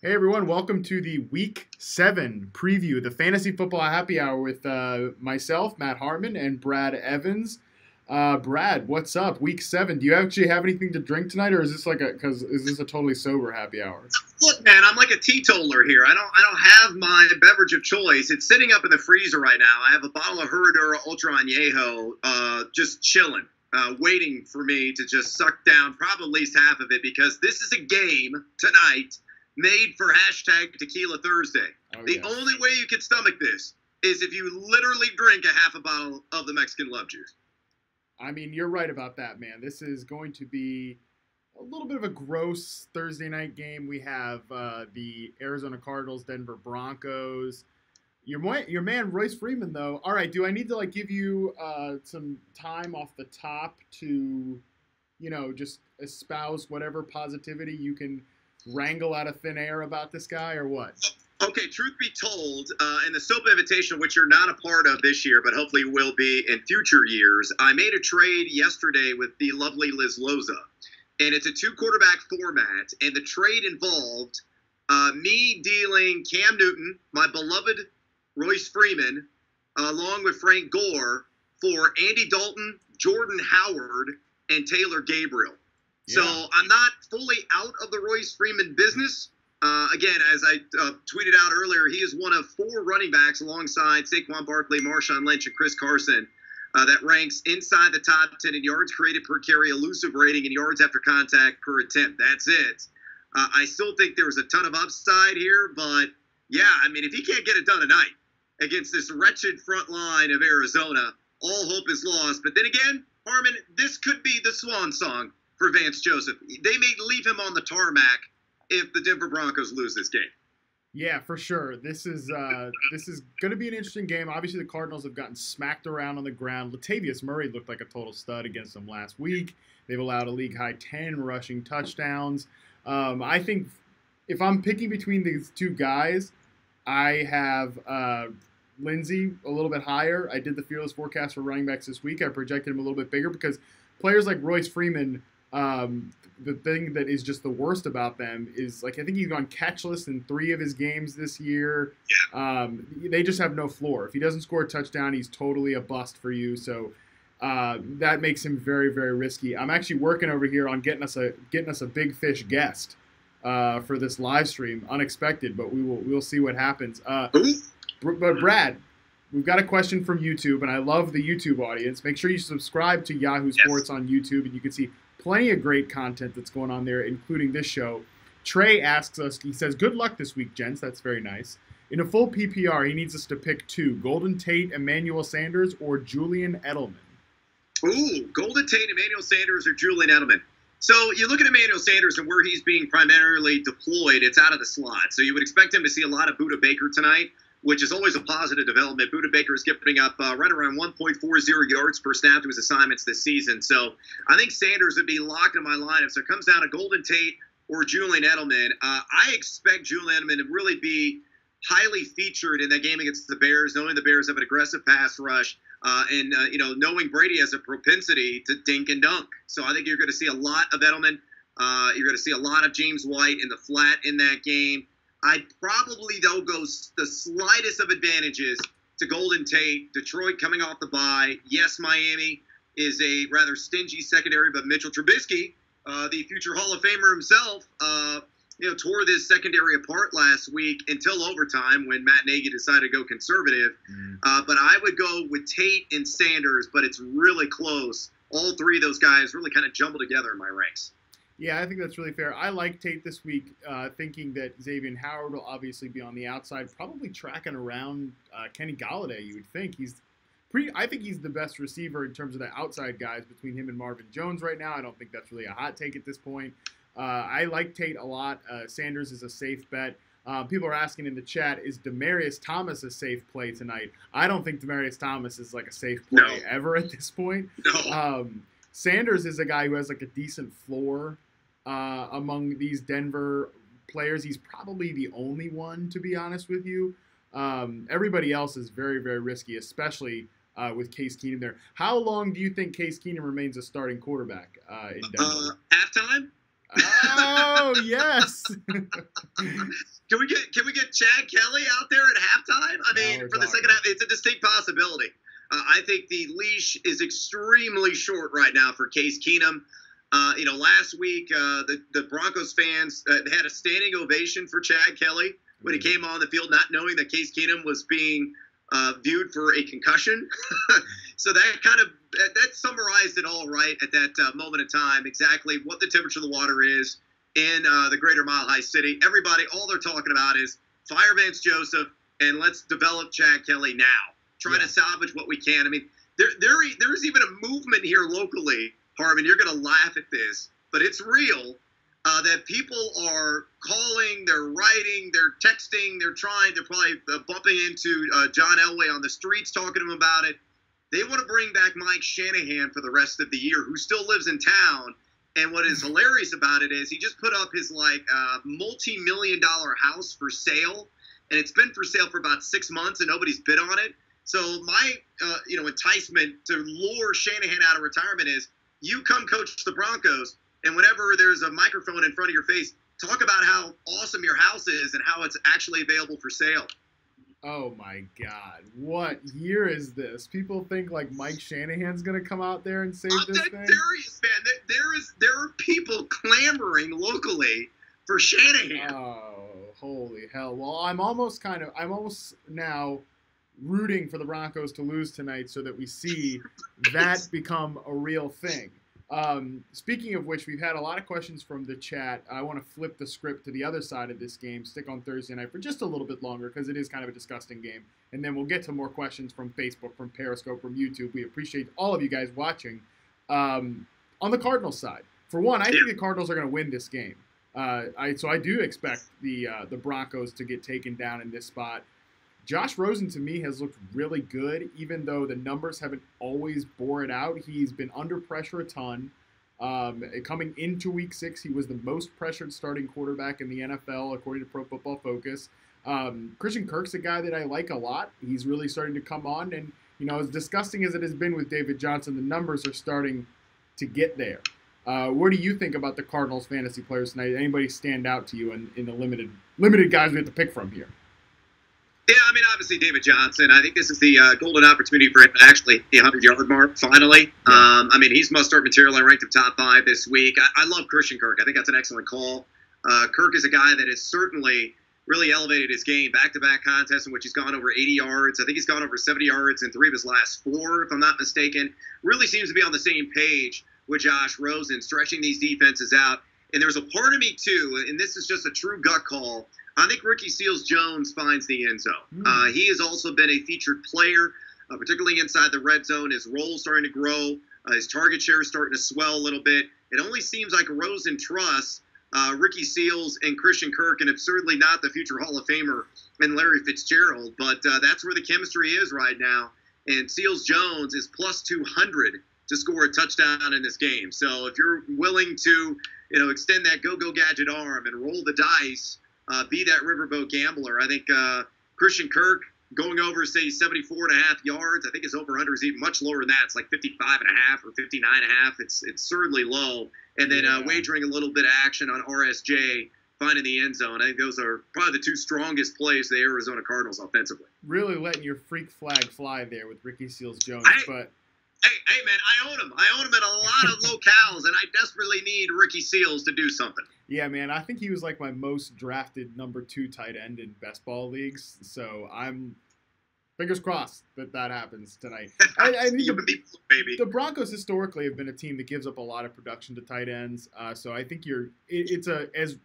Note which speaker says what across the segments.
Speaker 1: Hey everyone, welcome to the Week 7 preview, the Fantasy Football Happy Hour with myself, Matt Harmon, and Brad Evans. Brad, what's up? Week 7. Do you actually have anything to drink tonight, or is this is this a totally sober happy hour?
Speaker 2: Look, man, I'm like a teetotaler here. I don't have my beverage of choice. It's sitting up in the freezer right now. I have a bottle of Herradura Ultra Añejo, just chilling, waiting for me to just suck down probably at least half of it, because this is a game tonight made for hashtag Tequila Thursday. The only way you can stomach this is if you literally drink a half a bottle of the Mexican love juice.
Speaker 1: I mean, you're right about that, man. This is going to be a little bit of a gross Thursday night game. We have the Arizona Cardinals, Denver Broncos. Your man, Royce Freeman, though. All right, do I need to give you some time off the top to, just espouse whatever positivity you can wrangle out of thin air about this guy, or what?
Speaker 2: Okay, truth be told, in the Soap Invitation, which you're not a part of this year, but hopefully you will be in future years, I made a trade yesterday with the lovely Liz Loza. And it's a 2-quarterback format, and the trade involved me dealing Cam Newton, my beloved Royce Freeman, along with Frank Gore, for Andy Dalton, Jordan Howard, and Taylor Gabriel. Yeah. So I'm not fully out of the Royce Freeman business. Again, as I tweeted out earlier, he is one of 4 running backs alongside Saquon Barkley, Marshawn Lynch, and Chris Carson that ranks inside the top 10 in yards created per carry, elusive rating, and yards after contact per attempt. That's it. I still think there's a ton of upside here, but yeah, I mean, if he can't get it done tonight against this wretched front line of Arizona, all hope is lost. But then again, Harmon, this could be the swan song for Vance Joseph. They may leave him on the tarmac if the Denver Broncos lose this game.
Speaker 1: Yeah, for sure. This is going to be an interesting game. Obviously, the Cardinals have gotten smacked around on the ground. Latavius Murray looked like a total stud against them last week. They've allowed a league-high 10 rushing touchdowns. I think if I'm picking between these two guys, I have Lindsey a little bit higher. I did the Fearless forecast for running backs this week. I projected him a little bit bigger because players like Royce Freeman, the thing that is just the worst about them is, I think he's gone catchless in 3 of his games this year. Yeah. They just have no floor. If he doesn't score a touchdown, he's totally a bust for you. So that makes him very, very risky. I'm actually working over here on getting us a big fish guest for this live stream. Unexpected, but we'll see what happens. But Brad, we've got a question from YouTube, and I love the YouTube audience. Make sure you subscribe to Yahoo Sports on YouTube, and you can see plenty of great content that's going on there, including this show. Trey asks us, he says, good luck this week, gents. That's very nice. In a full PPR, he needs us to pick 2, Golden Tate, Emmanuel Sanders, or Julian Edelman.
Speaker 2: Ooh, Golden Tate, Emmanuel Sanders, or Julian Edelman. So you look at Emmanuel Sanders and where he's being primarily deployed, it's out of the slot. So you would expect him to see a lot of Budda Baker tonight, which is always a positive development. Budda Baker is giving up right around 1.40 yards per snap to his assignments this season. So I think Sanders would be locked in my lineup. So it comes down to Golden Tate or Julian Edelman. I expect Julian Edelman to really be highly featured in that game against the Bears, knowing the Bears have an aggressive pass rush, and knowing Brady has a propensity to dink and dunk. So I think you're going to see a lot of Edelman. You're going to see a lot of James White in the flat in that game. I'd probably, though, go the slightest of advantages to Golden Tate. Detroit coming off the bye. Yes, Miami is a rather stingy secondary, but Mitchell Trubisky, the future Hall of Famer himself, tore this secondary apart last week until overtime when Matt Nagy decided to go conservative. But I would go with Tate and Sanders, but it's really close. All 3 of those guys really kind of jumble together in my ranks.
Speaker 1: Yeah, I think that's really fair. I like Tate this week, thinking that Xavier Howard will obviously be on the outside, probably tracking around Kenny Golladay. You would think I think he's the best receiver in terms of the outside guys between him and Marvin Jones right now. I don't think that's really a hot take at this point. I like Tate a lot. Sanders is a safe bet. People are asking in the chat, is Demaryius Thomas a safe play tonight? I don't think Demaryius Thomas is a safe play ever at this point.
Speaker 2: No.
Speaker 1: Sanders is a guy who has a decent floor among these Denver players. He's probably the only one, to be honest with you. Everybody else is very, very risky, especially with Case Keenum there. How long do you think Case Keenum remains a starting quarterback in Denver?
Speaker 2: Halftime?
Speaker 1: Oh, Oh yes.
Speaker 2: Can we get Chad Kelly out there at halftime? I mean, for the second half, it's a distinct possibility. I think the leash is extremely short right now for Case Keenum. Last week the Broncos fans had a standing ovation for Chad Kelly when he came on the field, not knowing that Case Keenum was being viewed for a concussion. So that summarized it all right at that moment in time, exactly what the temperature of the water is in the greater Mile High City. Everybody, all they're talking about is fire Vance Joseph and let's develop Chad Kelly now. Try to salvage what we can. I mean, there's even a movement here locally, Harmon. You're going to laugh at this, but it's real. That people are calling, they're writing, they're texting, they're probably bumping into John Elway on the streets, talking to him about it. They want to bring back Mike Shanahan for the rest of the year, who still lives in town. And what is hilarious about it is he just put up his multi-million-dollar house for sale, and it's been for sale for about 6 months, and nobody's bid on it. So my enticement to lure Shanahan out of retirement is you come coach the Broncos, and whenever there's a microphone in front of your face, talk about how awesome your house is and how it's actually available for sale.
Speaker 1: Oh, my God. What year is this? People think, like, Mike Shanahan's going to come out there and save this thing? I'm
Speaker 2: serious, man. There are people clamoring locally for Shanahan.
Speaker 1: Oh, holy hell. Well, I'm almost now rooting for the Broncos to lose tonight so that we see that become a real thing. Speaking of which, we've had a lot of questions from the chat. I want to flip the script to the other side of this game, stick on Thursday night for just a little bit longer because it is kind of a disgusting game. And then we'll get to more questions from Facebook, from Periscope, from YouTube. We appreciate all of you guys watching. On the Cardinals side, for one, I think the Cardinals are going to win this game. So I do expect the Broncos to get taken down in this spot. Josh Rosen, to me, has looked really good, even though the numbers haven't always bore it out. He's been under pressure a ton. Coming into Week 6, he was the most pressured starting quarterback in the NFL, according to Pro Football Focus. Christian Kirk's a guy that I like a lot. He's really starting to come on, and as disgusting as it has been with David Johnson, the numbers are starting to get there. What do you think about the Cardinals fantasy players tonight? Anybody stand out to you in the limited guys we have to pick from here?
Speaker 2: Yeah, I mean, obviously David Johnson. I think this is the golden opportunity for him to actually hit the 100-yard mark, finally. Yeah. I mean, he's must-start material. I ranked him top 5 this week. I love Christian Kirk. I think that's an excellent call. Kirk is a guy that has certainly really elevated his game. Back-to-back contests in which he's gone over 80 yards. I think he's gone over 70 yards in 3 of his last 4, if I'm not mistaken. Really seems to be on the same page with Josh Rosen, stretching these defenses out. And there's a part of me, too, and this is just a true gut call, I think Ricky Seals-Jones finds the end zone. He has also been a featured player, particularly inside the red zone. His role is starting to grow. His target share is starting to swell a little bit. It only seems like Rosen trusts Ricky Seals and Christian Kirk, and absurdly not the future Hall of Famer and Larry Fitzgerald. But that's where the chemistry is right now. And Seals-Jones is plus 200 to score a touchdown in this game. So if you're willing to, extend that go-go gadget arm and roll the dice, be that riverboat gambler. I think Christian Kirk going over, say, 74.5 yards. I think his over-under is even much lower than that. It's like 55.5 or 59.5. It's certainly low. And then wagering a little bit of action on RSJ, finding the end zone. I think those are probably the 2 strongest plays of the Arizona Cardinals offensively.
Speaker 1: Really letting your freak flag fly there with Ricky Seals-Jones.
Speaker 2: Hey, man, I own him. I own him in a lot of locales, and I desperately need Ricky Seals to do something.
Speaker 1: Yeah, man, I think he was like my most drafted number 2 tight end in best ball leagues. So I'm fingers crossed that happens tonight. I mean, the Broncos historically have been a team that gives up a lot of production to tight ends. So I think it's as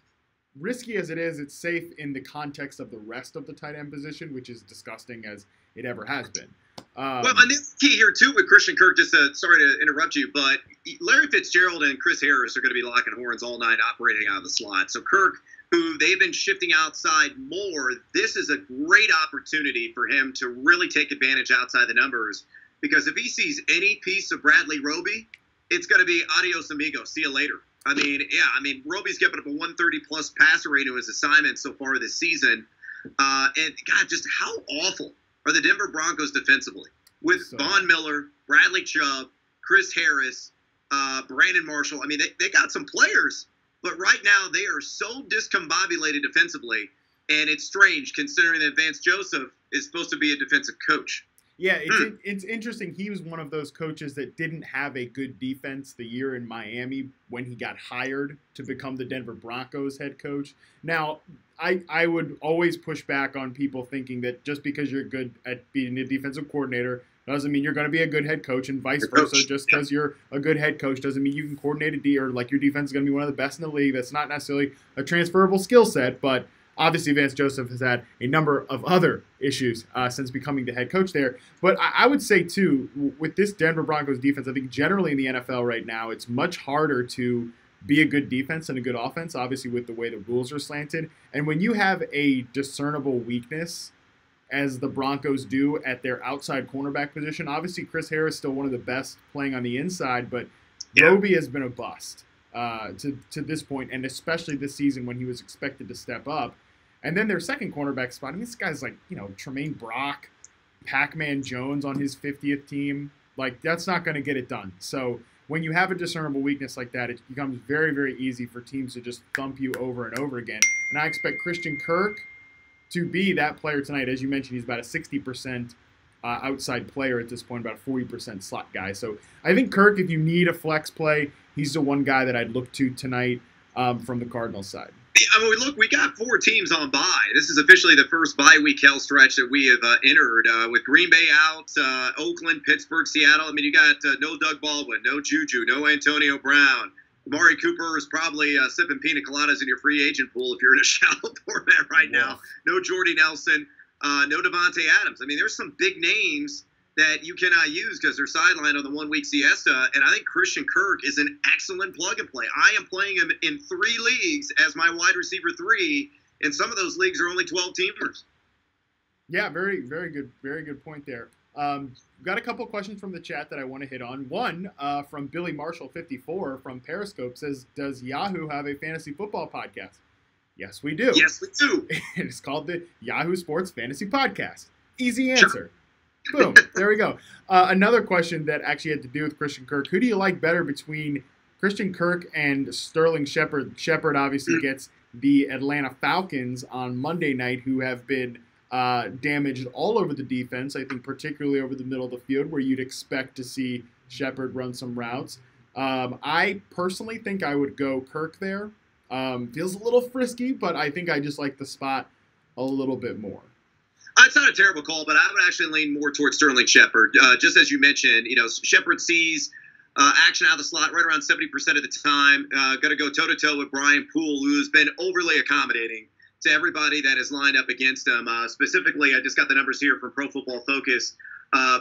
Speaker 1: risky as it is, it's safe in the context of the rest of the tight end position, which is disgusting as it ever has been.
Speaker 2: Well, and this key here, too, with Christian Kirk, just sorry to interrupt you, but Larry Fitzgerald and Chris Harris are going to be locking horns all night operating out of the slot. So Kirk, who they've been shifting outside more, this is a great opportunity for him to really take advantage outside the numbers, because if he sees any piece of Bradley Roby, it's going to be adios amigo, see you later. I mean, Roby's given up a 130-plus passer rate to his assignment so far this season. And, God, just how awful are the Denver Broncos defensively with Von Miller, Bradley Chubb, Chris Harris, Brandon Marshall. I mean, they got some players, But right now, they are so discombobulated defensively, and it's strange considering that Vance Joseph is supposed to be a defensive coach.
Speaker 1: Yeah, it's interesting. He was one of those coaches that didn't have a good defense the year in Miami when he got hired to become the Denver Broncos head coach. Now, I would always push back on people thinking that just because you're good at being a defensive coordinator doesn't mean you're going to be a good head coach, and vice versa. Just because you're a good head coach doesn't mean you can coordinate a D, or like your defense is going to be one of the best in the league. That's not necessarily a transferable skill set, but obviously, Vance Joseph has had a number of other issues since becoming the head coach there. But I would say, too, with this Denver Broncos defense, I think generally in the NFL right now, it's much harder to be a good defense and a good offense, obviously with the way the rules are slanted. And when you have a discernible weakness, as the Broncos do at their outside cornerback position, obviously Chris Harris is still one of the best playing on the inside, but Roby has been a bust to this point, and especially this season when he was expected to step up. And then their second cornerback spot, I mean, this guy's like, Tremaine Brock, Pac-Man Jones on his 50th team. Like, that's not going to get it done. So when you have a discernible weakness like that, it becomes very, very easy for teams to just thump you over and over again. And I expect Christian Kirk to be that player tonight. As you mentioned, he's about a 60% outside player at this point, about a 40% slot guy. So I think Kirk, if you need a flex play, he's the one guy that I'd look to tonight from the Cardinals side.
Speaker 2: I mean, look, we got 4 teams on bye. This is officially the first bye week hell stretch that we have entered with Green Bay out, Oakland, Pittsburgh, Seattle. I mean, you got no Doug Baldwin, no Juju, no Antonio Brown. Amari Cooper is probably sipping pina coladas in your free agent pool if you're in a shallow format right now. No Jordy Nelson, no Devontae Adams. I mean, there's some big names that you cannot use because they're sidelined on the 1-week siesta. And I think Christian Kirk is an excellent plug and play. I am playing him in 3 leagues as my wide receiver 3, and some of those leagues are only 12 teamers.
Speaker 1: Yeah, very, very good point there. Got a couple questions from the chat that I want to hit on. One from Billy Marshall 54 from Periscope says, "Does Yahoo have a fantasy football podcast?" Yes, we do.
Speaker 2: Yes, we do.
Speaker 1: It's called the Yahoo Sports Fantasy Podcast. Easy answer. Sure. Boom. There we go. Another question that actually had to do with Christian Kirk. Who do you like better between Christian Kirk and Sterling Shepard? Shepard obviously gets the Atlanta Falcons on Monday night, who have been damaged all over the defense, I think particularly over the middle of the field, where you'd expect to see Shepard run some routes. I personally think I would go Kirk there. Feels a little frisky, but I think I just like the spot a little bit more.
Speaker 2: It's not a terrible call, but I would actually lean more towards Sterling Shepard. Just as you mentioned, Shepard sees action out of the slot right around 70% of the time. Got to go toe-to-toe with Brian Poole, who's been overly accommodating to everybody that is lined up against him. Specifically, I just got the numbers here from Pro Football Focus.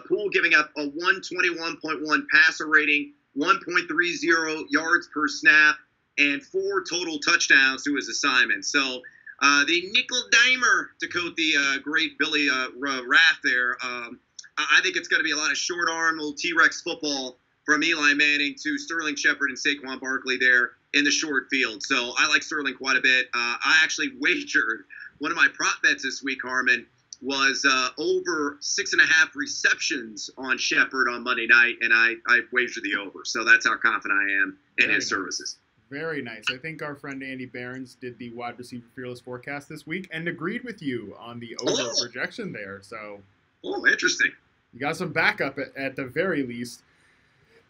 Speaker 2: Poole giving up a 121.1 passer rating, 1.30 yards per snap, and 4 total touchdowns to his assignment. So the nickel dimer, to quote the great Billy Rath there, I think it's going to be a lot of short arm, little T-Rex football from Eli Manning to Sterling Shepard and Saquon Barkley there in the short field. So I like Sterling quite a bit. I actually wagered one of my prop bets this week, Harmon, was over 6.5 receptions on Shepard on Monday night, and I wagered the over. So that's how confident I am in his services.
Speaker 1: Very nice. I think our friend Andy Behrens did the wide receiver fearless forecast this week and agreed with you on the over projection there. So,
Speaker 2: interesting.
Speaker 1: You got some backup at the very least.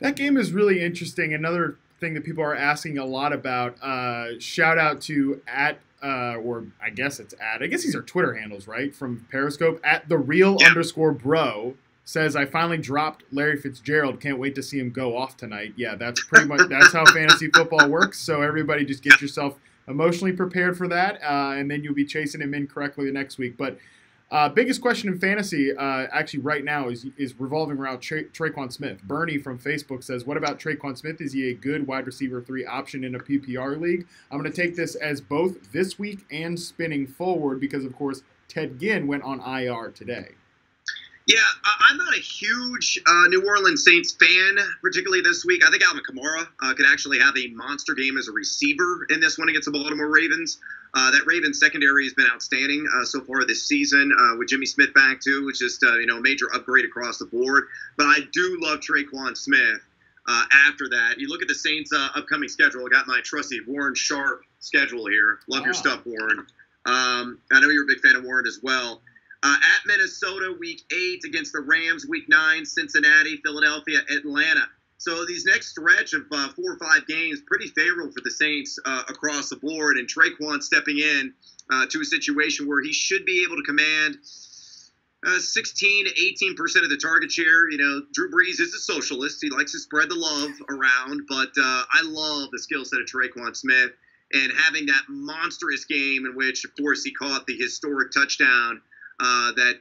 Speaker 1: That game is really interesting. Another thing that people are asking a lot about. Shout out to I guess these are Twitter handles, right? From Periscope at @thereal_bro. Says, "I finally dropped Larry Fitzgerald. Can't wait to see him go off tonight." Yeah, that's pretty much that's how fantasy football works. So everybody just get yourself emotionally prepared for that, and then you'll be chasing him incorrectly the next week. But biggest question in fantasy actually right now is revolving around Traquan Smith. Bernie from Facebook says, "What about Traquan Smith? Is he a good wide receiver 3 option in a PPR league?" I'm going to take this as both this week and spinning forward because, of course, Ted Ginn went on IR today.
Speaker 2: Yeah, I'm not a huge New Orleans Saints fan, particularly this week. I think Alvin Kamara could actually have a monster game as a receiver in this one against the Baltimore Ravens. That Ravens secondary has been outstanding so far this season with Jimmy Smith back, too, which is a major upgrade across the board. But I do love Traquan Smith after that. You look at the Saints' upcoming schedule. I got my trusty Warren Sharp schedule here. Love your stuff, Warren. I know you're a big fan of Warren as well. At Minnesota, Week 8 against the Rams. Week 9, Cincinnati, Philadelphia, Atlanta. So these next stretch of 4 or 5 games, pretty favorable for the Saints across the board. And Traquan stepping in to a situation where he should be able to command 16 to 18% of the target share. You know, Drew Brees is a socialist. He likes to spread the love around. But I love the skill set of Traquan Smith. And having that monstrous game in which, of course, he caught the historic touchdown that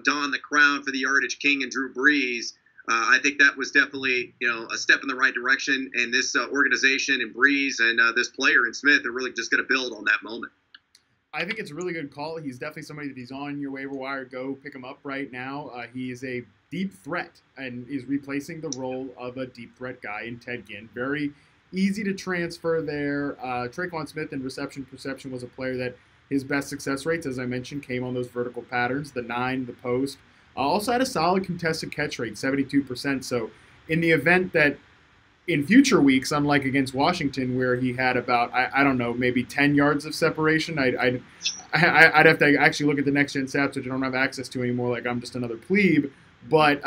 Speaker 2: donned the crown for the yardage king and Drew Brees. I think that was definitely, a step in the right direction. And this organization and Brees and this player in Smith are really just going to build on that moment.
Speaker 1: I think it's a really good call. He's definitely somebody that he's on your waiver wire. Go pick him up right now. He is a deep threat and is replacing the role of a deep threat guy in Ted Ginn. Very easy to transfer there. Traquan Smith in reception perception was a player that his best success rates, as I mentioned, came on those vertical patterns, the 9, the post. Also had a solid contested catch rate, 72%. So in the event that in future weeks, unlike against Washington, where he had about, I don't know, maybe 10 yards of separation, I'd have to actually look at the next-gen stats, which I don't have access to anymore, like I'm just another plebe. But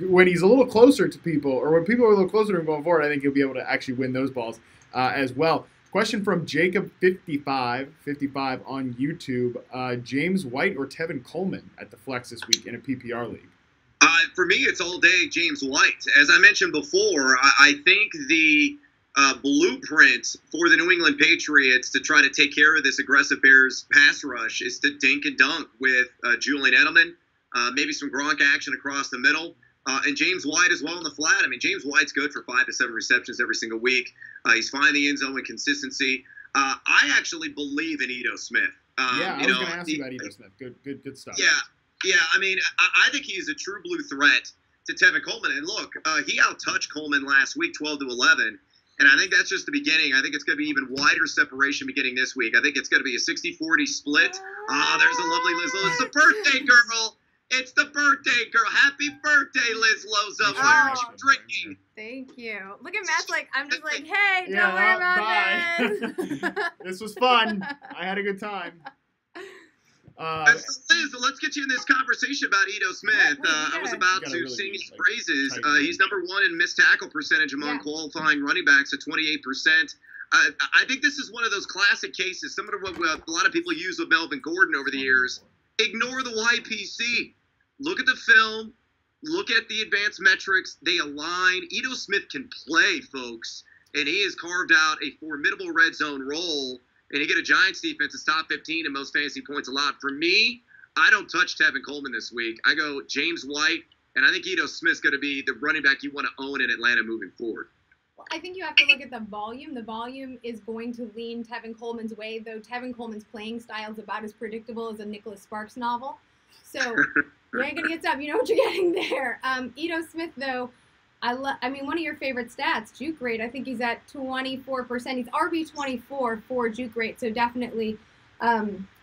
Speaker 1: when he's a little closer to people, or when people are a little closer to him going forward, I think he'll be able to actually win those balls as well. Question from Jacob55 on YouTube. James White or Tevin Coleman at the flex this week in a PPR league?
Speaker 2: For me, it's all day James White. As I mentioned before, I think the blueprint for the New England Patriots to try to take care of this aggressive Bears pass rush is to dink and dunk with Julian Edelman, maybe some Gronk action across the middle, and James White as well in the flat. I mean, James White's good for 5 to 7 receptions every single week. He's finding the end zone with consistency. I actually believe in Ito Smith.
Speaker 1: I was going to ask you about Ito Smith. Good stuff.
Speaker 2: Yeah. I mean, I think he's a true blue threat to Tevin Coleman. And look, he out-touched Coleman last week, 12-11. And I think that's just the beginning. I think it's going to be even wider separation beginning this week. I think it's going to be a 60-40 split. There's a lovely Liz Loza. It's the birthday girl. It's the birthday girl. Happy birthday, Liz Loza. What are you drinking?
Speaker 3: Thank you. Look at Matt's like, I'm just like, hey, don't worry about this.
Speaker 1: This was fun. I had a good time.
Speaker 2: Liz, let's get you in this conversation about Ito Smith. I was about to
Speaker 1: really
Speaker 2: sing his praises. He's number 1 in missed tackle percentage among qualifying running backs at 28%. I think this is one of those classic cases, similar to what a lot of people use with Melvin Gordon over the years. Ignore the YPC. Look at the film. Look at the advanced metrics. They align. Ito Smith can play, folks, and he has carved out a formidable red zone role. And you get a Giants defense that's top 15 in most fantasy points allowed. For me, I don't touch Tevin Coleman this week. I go James White, and I think Ito Smith's going to be the running back you want to own in Atlanta moving forward.
Speaker 3: Well, I think you have to look at the volume. The volume is going to lean Tevin Coleman's way, though Tevin Coleman's playing style is about as predictable as a Nicholas Sparks novel. So you ain't going to get stuff. You know what you're getting there. Ito Smith, though, I mean, one of your favorite stats, juke rate, I think he's at 24%. He's RB24 for juke rate, so definitely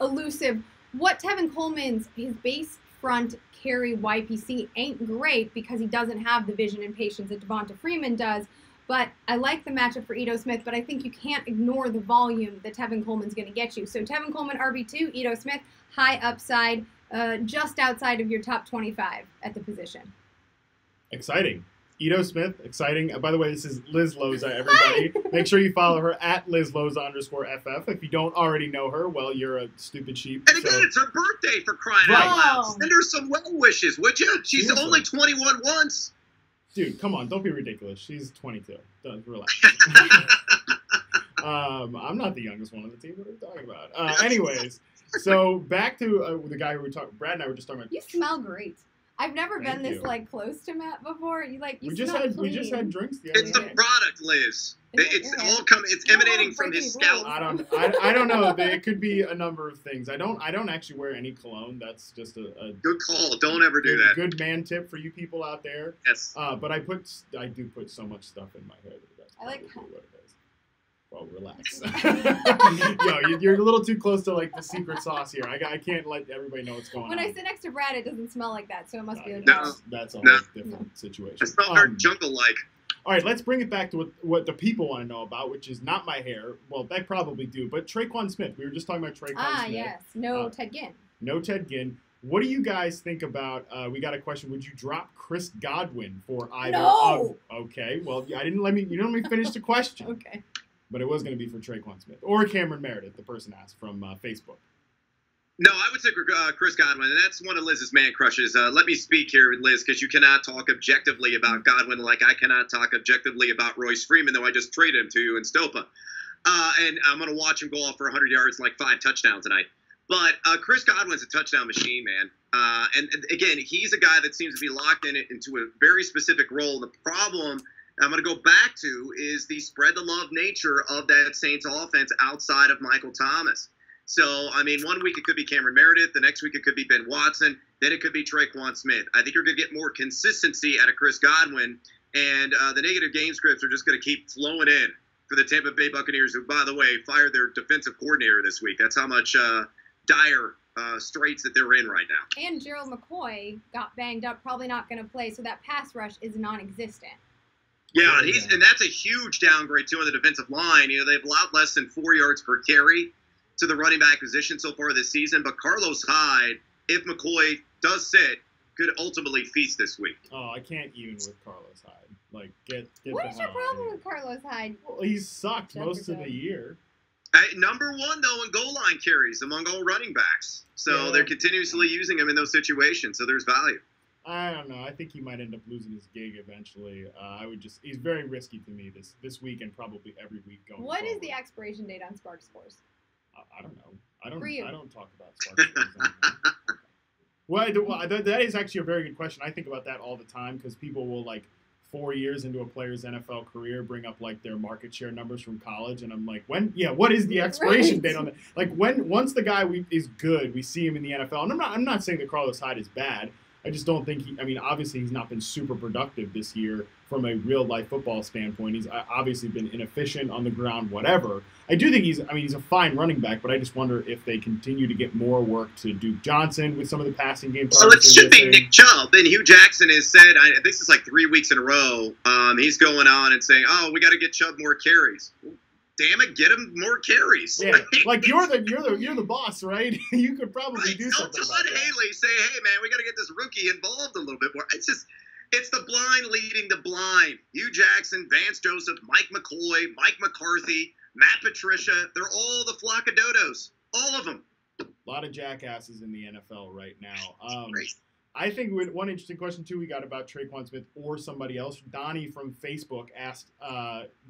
Speaker 3: elusive. What Tevin Coleman's, his base front carry YPC ain't great because he doesn't have the vision and patience that Devonta Freeman does. But I like the matchup for Ito Smith, but I think you can't ignore the volume that Tevin Coleman's going to get you. So Tevin Coleman, RB2, Ito Smith, high upside, just outside of your top 25 at the position.
Speaker 1: Exciting. Ito Smith, exciting. By the way, this is Liz Loza, everybody. Make sure you follow her at LizLoza_FF. If you don't already know her, well, you're a stupid sheep.
Speaker 2: And again, it's her birthday for crying out loud. Send her some well wishes, would you? She's only 21 once.
Speaker 1: Dude, come on. Don't be ridiculous. She's 22. Don't relax. I'm not the youngest one on the team. What are we talking about? Anyways, so back to the guy who we talked. Brad and I were just talking about.
Speaker 3: You smell great. I've never been this close to Matt before. You
Speaker 1: we just had drinks the other day.
Speaker 2: It's the product, Liz. It's emanating from his scalp.
Speaker 1: I don't know. It could be a number of things. I don't actually wear any cologne. That's just a
Speaker 2: good call. Don't ever do that.
Speaker 1: Good man tip for you people out there.
Speaker 2: Yes.
Speaker 1: But I do put so much stuff in my hair that that's probably what it is. Well, relax. You're a little too close to like the secret sauce here. I can't let everybody know what's going on.
Speaker 3: When I sit next to Brad, it doesn't smell like that, so it must be like
Speaker 1: that's a different situation.
Speaker 2: It's not our jungle-like.
Speaker 1: All right, let's bring it back to what the people want to know about, which is not my hair. Well, they probably do, but Traquan Smith. We were just talking about Traquan Smith.
Speaker 3: Ah, yes. No Ted Ginn.
Speaker 1: No Ted Ginn. What do you guys think about? We got a question. Would you drop Chris Godwin for either?
Speaker 3: No.
Speaker 1: Okay. Well, you didn't let me finish the question.
Speaker 3: Okay.
Speaker 1: But it was going to be for Traquan Smith or Cameron Meredith, the person asked from Facebook.
Speaker 2: No, I would say Chris Godwin, and that's one of Liz's man crushes. Let me speak here, Liz, because you cannot talk objectively about Godwin like I cannot talk objectively about Royce Freeman, though I just traded him to you in Stopa. And I'm going to watch him go off for 100 yards and like 5 touchdowns tonight. But Chris Godwin's a touchdown machine, man. And again, he's a guy that seems to be locked into a very specific role. The problem I'm going to go back to is the spread the love nature of that Saints offense outside of Michael Thomas. So, I mean, one week it could be Cameron Meredith. The next week it could be Ben Watson. Then it could be Traquan Smith. I think you're going to get more consistency out of Chris Godwin. And the negative game scripts are just going to keep flowing in for the Tampa Bay Buccaneers, who, by the way, fired their defensive coordinator this week. That's how much dire straits that they're in right now.
Speaker 3: And Gerald McCoy got banged up, probably not going to play, so that pass rush is non-existent.
Speaker 2: Yeah, and that's a huge downgrade, too, on the defensive line. You know, they've allowed less than 4 yards per carry to the running back position so far this season. But Carlos Hyde, if McCoy does sit, could ultimately feast this week.
Speaker 1: Oh, I can't even with Carlos Hyde. Like, get
Speaker 3: what is your problem with Carlos Hyde?
Speaker 1: Well, he's sucked most of the year.
Speaker 2: Number one, though, in goal line carries among all running backs. So they're continuously using him in those situations. So there's value.
Speaker 1: I don't know. I think he might end up losing his gig eventually. He's very risky to me this week and probably every week going forward.
Speaker 3: What is the expiration date on Spark Scores?
Speaker 1: I don't know. I don't talk about Spark Scores. Well, that is actually a very good question. I think about that all the time because people will, like, 4 years into a player's NFL career bring up, like, their market share numbers from college, and I'm like, what is the expiration date on that? Like, once the guy is good, we see him in the NFL. And I'm not saying that Carlos Hyde is bad. I just don't think obviously he's not been super productive this year from a real-life football standpoint. He's obviously been inefficient on the ground, whatever. I do think he's a fine running back, but I just wonder if they continue to get more work to Duke Johnson with some of the passing game.
Speaker 2: Well, it should be Nick Chubb. And Hugh Jackson has said, this is like 3 weeks in a row, he's going on and saying, oh, we got to get Chubb more carries. Damn it, get him more carries.
Speaker 1: Yeah, like you're the boss, right? You could probably do something about that.
Speaker 2: Todd Haley say, hey man, we got to get this rookie involved a little bit more. It's the blind leading the blind. Hugh Jackson, Vance Joseph, Mike McCoy, Mike McCarthy, Matt Patricia, they're all the flock of dodos. All of them.
Speaker 1: A lot of jackasses in the NFL right now. I think one interesting question, too, we got about Traquan Smith or somebody else. Donnie from Facebook asked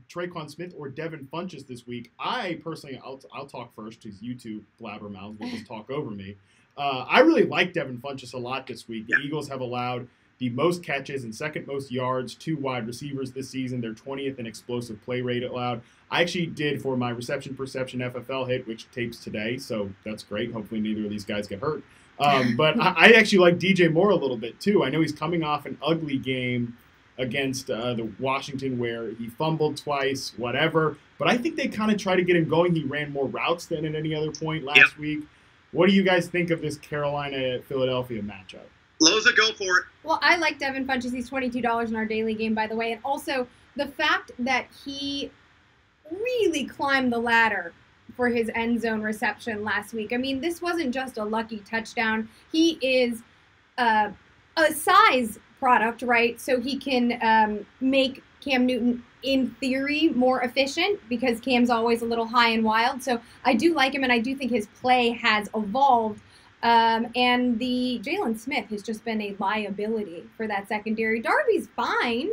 Speaker 1: Traquan Smith or Devin Funchess this week. I personally, I'll talk first because you two blabbermouths will just talk over me. I really like Devin Funchess a lot this week. The Eagles have allowed the most catches and second most yards to wide receivers this season. They're 20th in explosive play rate allowed. I actually did for my reception perception FFL hit, which tapes today, so that's great. Hopefully neither of these guys get hurt. But I actually like DJ Moore a little bit, too. I know he's coming off an ugly game against the Washington where he fumbled twice, whatever. But I think they kind of try to get him going. He ran more routes than at any other point last week. What do you guys think of this Carolina-Philadelphia matchup?
Speaker 2: Loza, go for it.
Speaker 3: Well, I like Devin Funchess. He's $22 in our daily game, by the way. And also the fact that he really climbed the ladder for his end zone reception last week. I mean, this wasn't just a lucky touchdown. He is a size product, right? So he can make Cam Newton, in theory, more efficient because Cam's always a little high and wild. So I do like him, and I do think his play has evolved. And the Jalen Smith has just been a liability for that secondary. Darby's fine,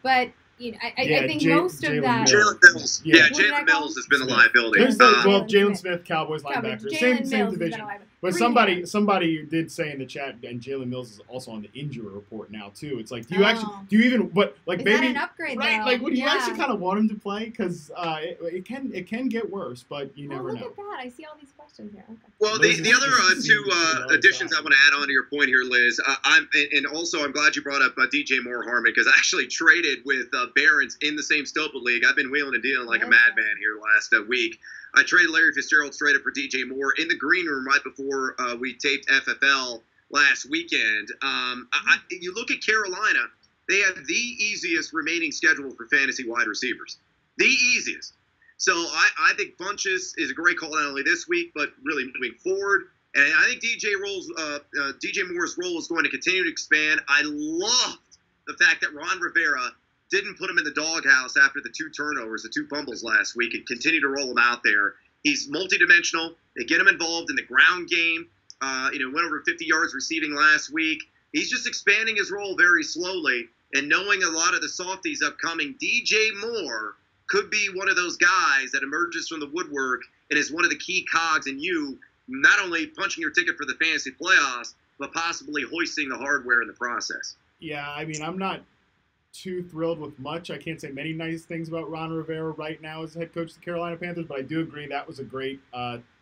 Speaker 3: but I think most of that.
Speaker 2: Jalen Mills. Yeah, Jalen Mills has been a liability.
Speaker 1: Jalen Smith, Cowboys linebacker. Same division. But somebody did say in the chat, and Jalen Mills is also on the injury report now too. It's like, do you even
Speaker 3: is that an upgrade,
Speaker 1: right?
Speaker 3: Though?
Speaker 1: Like, would you actually kind of want him to play? Because it can get worse, but you never know.
Speaker 3: Look at that! I see all these questions here. Okay.
Speaker 2: Well, the other two additions I want to add on to your point here, Liz. I'm glad you brought up DJ Moore Harmon because I actually traded with Barons in the same Stopa League. I've been wheeling and dealing like a madman here last week. I traded Larry Fitzgerald straight up for DJ Moore in the green room right before we taped FFL last weekend. You look at Carolina, they have the easiest remaining schedule for fantasy wide receivers. The easiest. So I think Funchess is a great call not only this week, but really moving forward. And I think DJ Moore's role is going to continue to expand. I loved the fact that Ron Rivera didn't put him in the doghouse after the 2 turnovers, the 2 fumbles last week, and continue to roll him out there. He's multidimensional. They get him involved in the ground game. Went over 50 yards receiving last week. He's just expanding his role very slowly. And knowing a lot of the softies upcoming, DJ Moore could be one of those guys that emerges from the woodwork and is one of the key cogs in you not only punching your ticket for the fantasy playoffs, but possibly hoisting the hardware in the process.
Speaker 1: Yeah, I mean, I'm not too thrilled with much. I can't say many nice things about Ron Rivera right now as head coach of the Carolina Panthers, but I do agree that was a great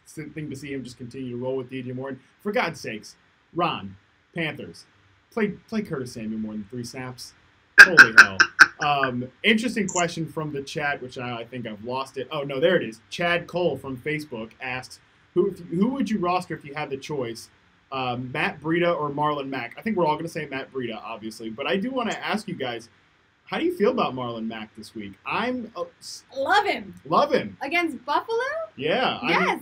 Speaker 1: thing to see him just continue to roll with DJ Moore. And for God's sakes, Ron, Panthers, play Curtis Samuel more than 3 snaps. Holy hell. Interesting question from the chat, which I think I've lost it. Oh, no, there it is. Chad Cole from Facebook asks, who would you roster if you had the choice? Matt Breida or Marlon Mack? I think we're all going to say Matt Breida, obviously. But I do want to ask you guys, how do you feel about Marlon Mack this week?
Speaker 3: Love him.
Speaker 1: Love him.
Speaker 3: Against Buffalo?
Speaker 1: Yeah.
Speaker 3: Yes.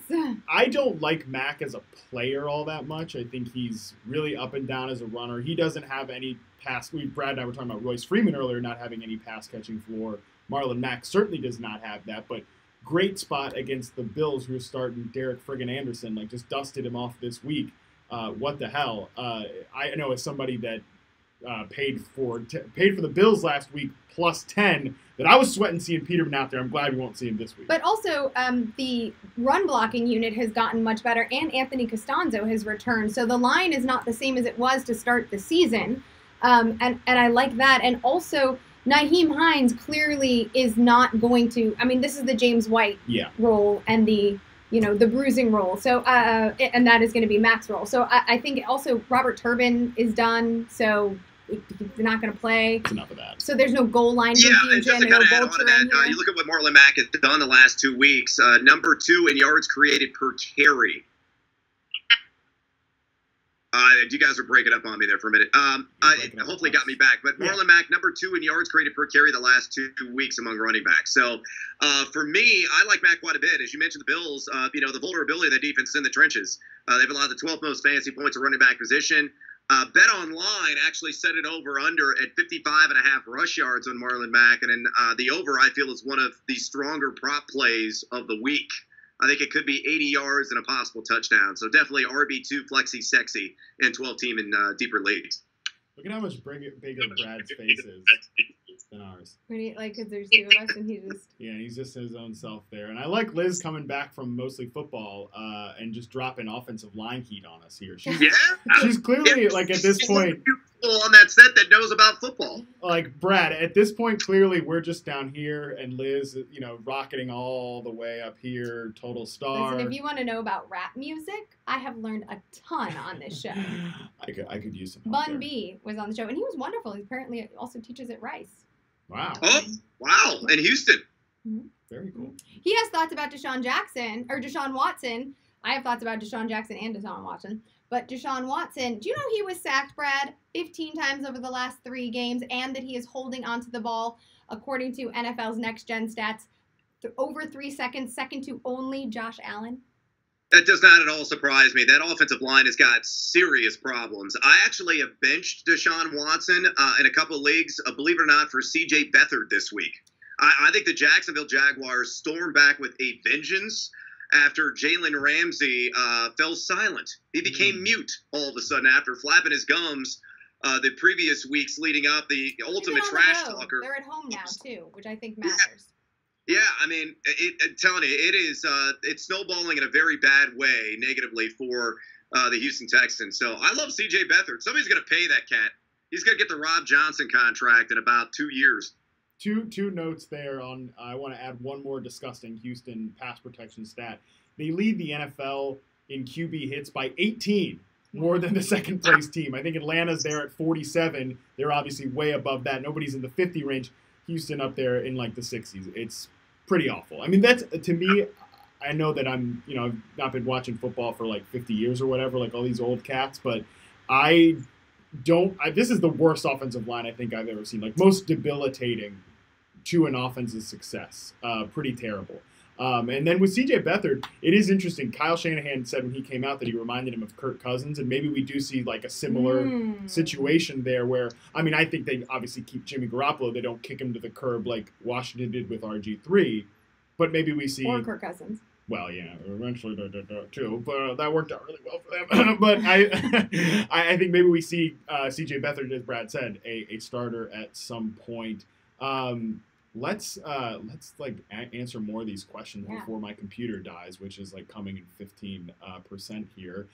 Speaker 1: I don't like Mack as a player all that much. I think he's really up and down as a runner. He doesn't have any pass. Brad and I were talking about Royce Freeman earlier not having any pass-catching floor. Marlon Mack certainly does not have that, but great spot against the Bills, who are starting Derek friggin' Anderson. Just dusted him off this week. What the hell? I know as somebody that paid for the Bills last week plus 10 that I was sweating seeing Peterman out there. I'm glad we won't see him this week.
Speaker 3: But also the run blocking unit has gotten much better, and Anthony Costanzo has returned. So the line is not the same as it was to start the season, and I like that. And also Nyheim Hines clearly is not going to. I mean, this is the James White role and the bruising role. So, and that is going to be Mack's role. So I think also Robert Turbin is done. So they're not going to play.
Speaker 1: It's enough of that.
Speaker 3: So there's no goal line
Speaker 2: confusion.
Speaker 3: Yeah, and
Speaker 2: just to kind of add on to that, you look at what Marlon Mack has done the last 2 weeks. Number 2 in yards created per carry. You guys are breaking up on me there for a minute. Hopefully got me back. But Marlon Mack, number 2 in yards created per carry the last 2 weeks among running backs. So for me, I like Mack quite a bit. As you mentioned, the Bills, the vulnerability of that defense is in the trenches. They've allowed the 12th most fantasy points at running back position. Bet Online actually set it over under at 55.5 rush yards on Marlon Mack. And then the over, I feel, is one of the stronger prop plays of the week. I think it could be 80 yards and a possible touchdown. So definitely RB2 flexy sexy in 12-team and deeper leagues.
Speaker 1: Look at how much bigger Brad's face is than ours.
Speaker 3: Because there's 2 of us and
Speaker 1: he's just his own self there. And I like Liz coming back from mostly football and just dropping offensive line heat on us here. She's clearly, at this point,
Speaker 2: on that set that knows about football.
Speaker 1: Brad, at this point, clearly we're just down here, and Liz, rocketing all the way up here, total star.
Speaker 3: Listen, if you want to know about rap music, I have learned a ton on this show.
Speaker 1: I could use some help
Speaker 3: Bun
Speaker 1: there.
Speaker 3: B was on the show, and he was wonderful. He apparently also teaches at Rice.
Speaker 1: Wow.
Speaker 2: Oh, wow. In Houston.
Speaker 3: Mm-hmm.
Speaker 1: Very cool.
Speaker 3: He has thoughts about Deshaun Watson. I have thoughts about Deshaun Jackson and Deshaun Watson. But Deshaun Watson, do you know he was sacked, Brad, 15 times over the last 3 games, and that he is holding onto the ball, according to NFL's Next Gen Stats, over 3 seconds, second to only Josh Allen?
Speaker 2: That does not at all surprise me. That offensive line has got serious problems. I actually have benched Deshaun Watson in a couple of leagues, believe it or not, for C.J. Beathard this week. I think the Jacksonville Jaguars stormed back with a vengeance after Jalen Ramsey fell silent. He became mute all of a sudden after flapping his gums the previous weeks leading up, the ultimate trash talker.
Speaker 3: They're at home now, too, which I think matters.
Speaker 2: Yeah, I mean, I'm telling you, it's snowballing in a very bad way negatively for the Houston Texans. So I love C.J. Beathard. Somebody's going to pay that cat. He's going to get the Rob Johnson contract in about 2 years.
Speaker 1: Two notes there on. I want to add one more disgusting Houston pass protection stat. They lead the NFL in QB hits by 18, more than the second place team. I think Atlanta's there at 47. They're obviously way above that. Nobody's in the 50 range. Houston up there in the 60s. It's pretty awful. I mean, that's, to me, I know that I'm, I've not been watching football for 50 years or whatever, all these old cats, but I this is the worst offensive line I think I've ever seen. Like, most debilitating to an offense's success. Pretty terrible. And then with C.J. Beathard, it is interesting. Kyle Shanahan said when he came out that he reminded him of Kirk Cousins, and maybe we do see like a similar situation there where, I mean, I think they obviously keep Jimmy Garoppolo. They don't kick him to the curb like Washington did with RG3, but maybe we see...
Speaker 3: Or Kirk Cousins.
Speaker 1: Well, yeah, eventually too, but that worked out really well for them. But I think maybe we see C.J. Beathard, as Brad said, a starter at some point. Let's answer more of these questions before my computer dies, which is like coming in 15% here.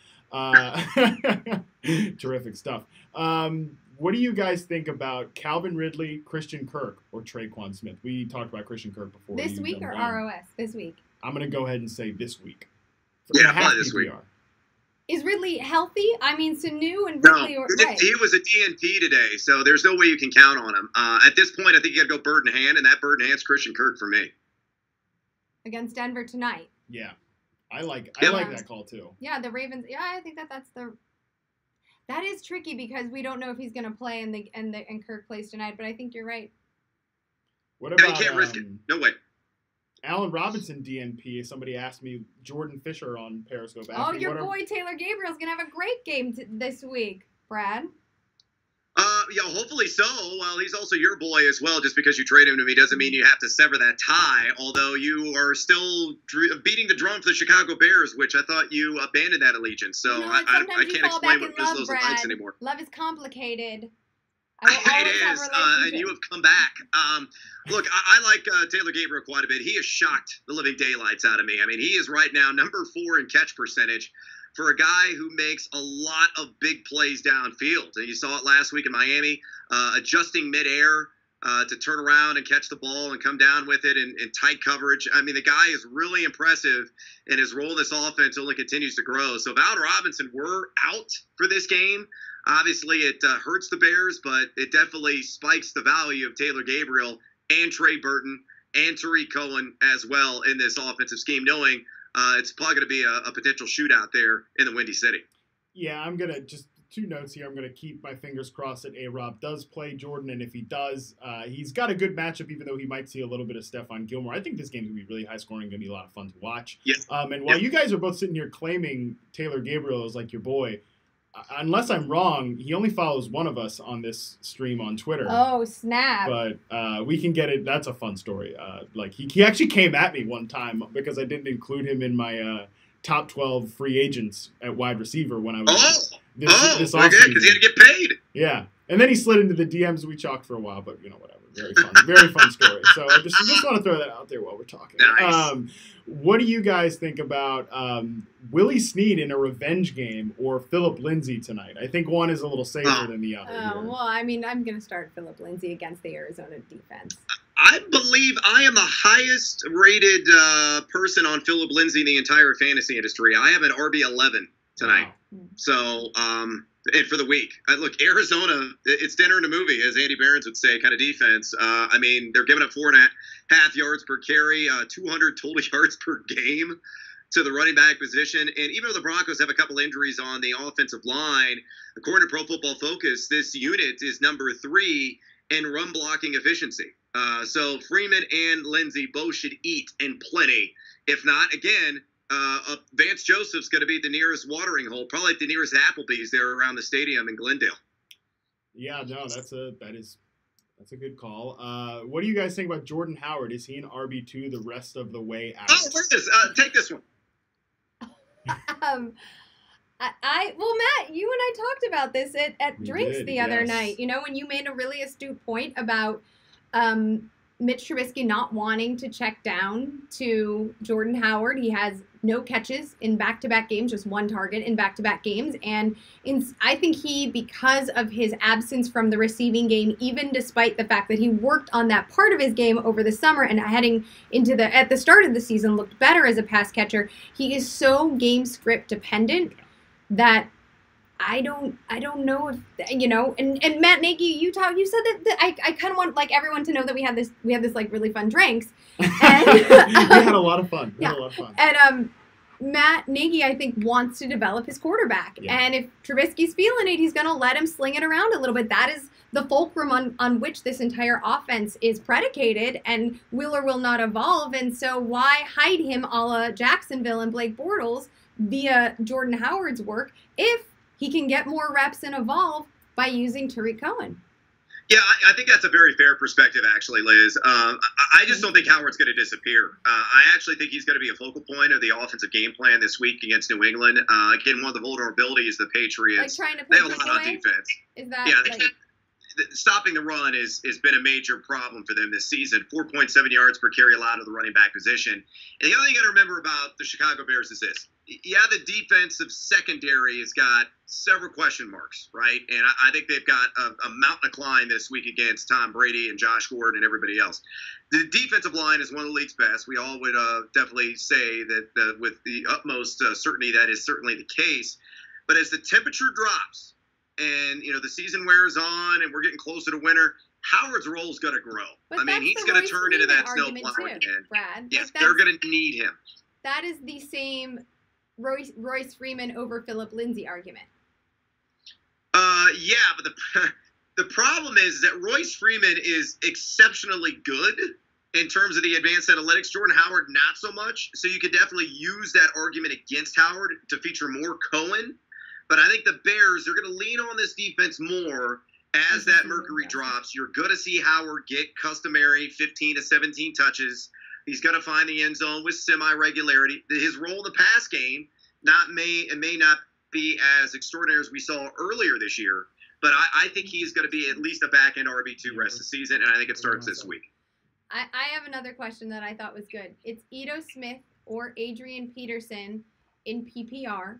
Speaker 1: Terrific stuff. What do you guys think about Calvin Ridley, Christian Kirk, or Traquan Smith? We talked about Christian Kirk before.
Speaker 3: This week or ROS? This week.
Speaker 1: I'm going to go ahead and say this week.
Speaker 2: Probably this week.
Speaker 3: Is Ridley healthy? I mean, Sanu and Ridley
Speaker 2: are right. He was a DNP today, so there's no way you can count on him. At this point, I think you got to go bird in hand, and that bird in hand's Christian Kirk for me.
Speaker 3: Against Denver tonight.
Speaker 1: Yeah. I like that call, too.
Speaker 3: Yeah, the Ravens. Yeah, I think that is tricky because we don't know if he's going to play and Kirk plays tonight, but I think you're right.
Speaker 1: What about,
Speaker 2: you can't risk it. No way.
Speaker 1: Allen Robinson DNP. Somebody asked me Jordan Fisher on Periscope.
Speaker 3: Oh, your boy Taylor Gabriel's going to have a great game this week, Brad.
Speaker 2: Yeah, hopefully so. Well, he's also your boy as well. Just because you trade him to me doesn't mean you have to sever that tie, although you are still beating the drum for the Chicago Bears, which I thought you abandoned that allegiance. So I can't explain what those lights anymore.
Speaker 3: Love is complicated.
Speaker 2: It is, and you have come back. Look, I like Taylor Gabriel quite a bit. He has shocked the living daylights out of me. I mean, he is right now number 4 in catch percentage for a guy who makes a lot of big plays downfield. And you saw it last week in Miami, adjusting midair to turn around and catch the ball and come down with it in tight coverage. I mean, the guy is really impressive, and his role in this offense only continues to grow. So if Allen Robinson were out for this game, obviously, it hurts the Bears, but it definitely spikes the value of Taylor Gabriel and Trey Burton and Tariq Cohen as well in this offensive scheme, knowing it's probably going to be a potential shootout there in the Windy City.
Speaker 1: Yeah, I'm going to just 2 notes here. I'm going to keep my fingers crossed that A-Rob does play Jordan, and if he does, he's got a good matchup, even though he might see a little bit of Stephon Gilmore. I think this game's going to be really high-scoring, going to be a lot of fun to watch.
Speaker 2: Yes.
Speaker 1: And while you guys are both sitting here claiming Taylor Gabriel is like your boy, unless I'm wrong, he only follows one of us on this stream on Twitter.
Speaker 3: Oh, snap.
Speaker 1: But we can get it. That's a fun story. Like he actually came at me one time because I didn't include him in my top 12 free agents at wide receiver when I was this offseason.
Speaker 2: Because he had to get paid.
Speaker 1: Yeah. And then he slid into the DMs. We talked for a while, but whatever. Very fun. Very fun story. So I just want to throw that out there while we're talking.
Speaker 2: Nice.
Speaker 1: What do you guys think about Willie Snead in a revenge game or Philip Lindsay tonight? I think one is a little safer than the other.
Speaker 3: Well, I mean, I'm going to start Philip Lindsay against the Arizona defense.
Speaker 2: I believe I am the highest rated person on Philip Lindsay in the entire fantasy industry. I have an RB11 tonight. Wow. So, and for the week. Look, Arizona, it's dinner and a movie, as Andy Behrens would say, kind of defense. I mean, they're giving up 4.5 yards per carry, 200 total yards per game to the running back position. And even though the Broncos have a couple injuries on the offensive line, according to Pro Football Focus, this unit is number 3 in run blocking efficiency. So Freeman and Lindsay both should eat and plenty. If not, again, Vance Joseph's going to be the nearest watering hole, probably the nearest Applebee's there around the stadium in Glendale.
Speaker 1: Yeah, no, that's a good call. What do you guys think about Jordan Howard? Is he an RB2 the rest of the way out?
Speaker 2: Oh, take this one.
Speaker 3: Well, Matt, you and I talked about this at drinks the other night. When you made a really astute point about Mitch Trubisky not wanting to check down to Jordan Howard. He has no catches in back-to-back games, just 1 target in back-to-back games. And I think because of his absence from the receiving game, even despite the fact that he worked on that part of his game over the summer and heading into at the start of the season looked better as a pass catcher, he is so game script dependent that I don't know if and Matt Nagy, you said that I kind of want like everyone to know that we have this like really fun drinks. And,
Speaker 1: we had a lot of fun. And
Speaker 3: Matt Nagy, I think, wants to develop his quarterback.
Speaker 1: Yeah.
Speaker 3: And if Trubisky's feeling it, he's going to let him sling it around a little bit. That is the fulcrum on which this entire offense is predicated and will or will not evolve. And so why hide him a la Jacksonville and Blake Bortles via Jordan Howard's work if he can get more reps and evolve by using Tariq Cohen?
Speaker 2: Yeah, I think that's a very fair perspective, actually, Liz. I just don't think Howard's going to disappear. I actually think he's going to be a focal point of the offensive game plan this week against New England. Again, one of the vulnerabilities the Patriots,
Speaker 3: Like trying to
Speaker 2: they have a
Speaker 3: put
Speaker 2: lot on
Speaker 3: away?
Speaker 2: defense.
Speaker 3: Is that
Speaker 2: Yeah,
Speaker 3: like,
Speaker 2: stopping the run has been a major problem for them this season. 4.7 yards per carry allowed to the running back position. And the other thing you got to remember about the Chicago Bears is this. Yeah, the defensive secondary has got several question marks, right? And I think they've got a mountain to climb this week against Tom Brady and Josh Gordon and everybody else. The defensive line is one of the league's best. We all would definitely say that with the utmost certainty that is certainly the case. But as the temperature drops and, the season wears on and we're getting closer to winter, Howard's role is going to grow.
Speaker 3: But
Speaker 2: I mean, he's going to turn into that snowplow again.
Speaker 3: Brad.
Speaker 2: Yes,
Speaker 3: Like,
Speaker 2: they're going to need him.
Speaker 3: that is the same Royce Freeman over Philip Lindsay argument.
Speaker 2: Yeah, but the problem is that Royce Freeman is exceptionally good in terms of the advanced analytics. Jordan Howard, not so much. So you could definitely use that argument against Howard to feature more Cohen. But I think the Bears are going to lean on this defense more as that mercury drops. You're going to see Howard get customary 15 to 17 touches. He's going to find the end zone with semi-regularity. His role in the pass game may not be as extraordinary as we saw earlier this year, but I think he's going to be at least a back-end RB2 rest of the season, and I think it starts this week.
Speaker 3: I have another question that I thought was good. It's Ito Smith or Adrian Peterson in PPR.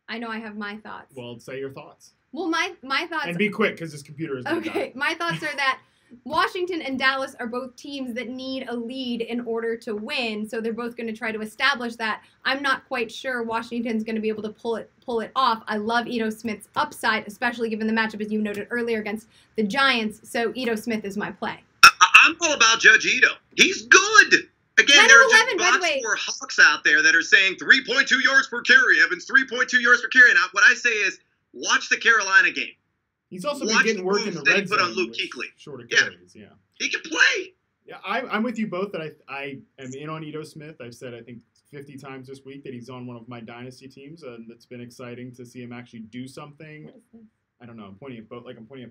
Speaker 3: I know I have my thoughts.
Speaker 1: Well, say your thoughts.
Speaker 3: Well, my thoughts...
Speaker 1: And be quick, because this computer is going to die.
Speaker 3: My thoughts are that Washington and Dallas are both teams that need a lead in order to win, so they're both going to try to establish that. I'm not quite sure Washington's going to be able to pull it off. I love Ito Smith's upside, especially given the matchup, as you noted earlier, against the Giants, so Ito Smith is my play.
Speaker 2: I'm all about Judge Ito. He's good. Again, there are just box score hawks out there that are saying 3.2 yards per carry. Evans, 3.2 yards per carry. Now, what I say is watch the Carolina game.
Speaker 1: He's also been getting work in the red zone.
Speaker 2: Put on Luke Kuechly.
Speaker 1: Shorter carries, yeah.
Speaker 2: He can play.
Speaker 1: Yeah, I'm with you both that I am in on Ito Smith. I've said, I think, 50 times this week that he's on one of my dynasty teams, and it's been exciting to see him actually do something. I don't know. I'm pointing at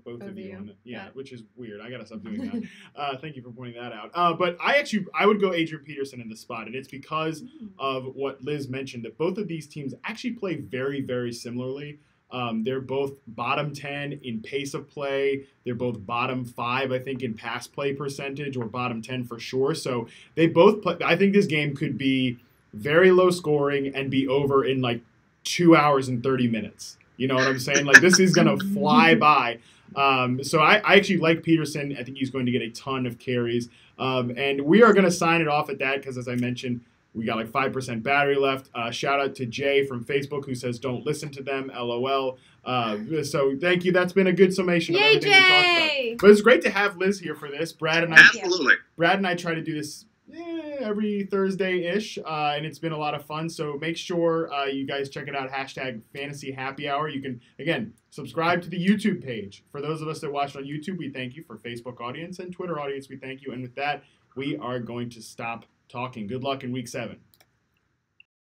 Speaker 1: both of you. On it. Yeah, which is weird. I got to stop doing that. Thank you for pointing that out. But I would go Adrian Peterson in the spot, and it's because of what Liz mentioned, that both of these teams actually play very, very similarly. They're both bottom 10 in pace of play. They're both bottom 5, I think, in pass play percentage, or bottom 10 for sure. So they both play. I think this game could be very low scoring and be over in like 2 hours and 30 minutes. You know what I'm saying? Like, this is going to fly by. So I actually like Peterson. I think he's going to get a ton of carries. And we are going to sign it off at that because, as I mentioned, we got like 5% battery left. Shout out to Jay from Facebook who says, don't listen to them, LOL. So thank you. That's been a good summation of everything we talked about. But it's great to have Liz here for this. Brad and I try to do this every Thursday-ish, and it's been a lot of fun. So make sure you guys check it out, #FantasyHappyHour. You can, again, subscribe to the YouTube page. For those of us that watch on YouTube, we thank you. For Facebook audience and Twitter audience, we thank you. And with that, we are going to stop talking. Good luck in Week 7.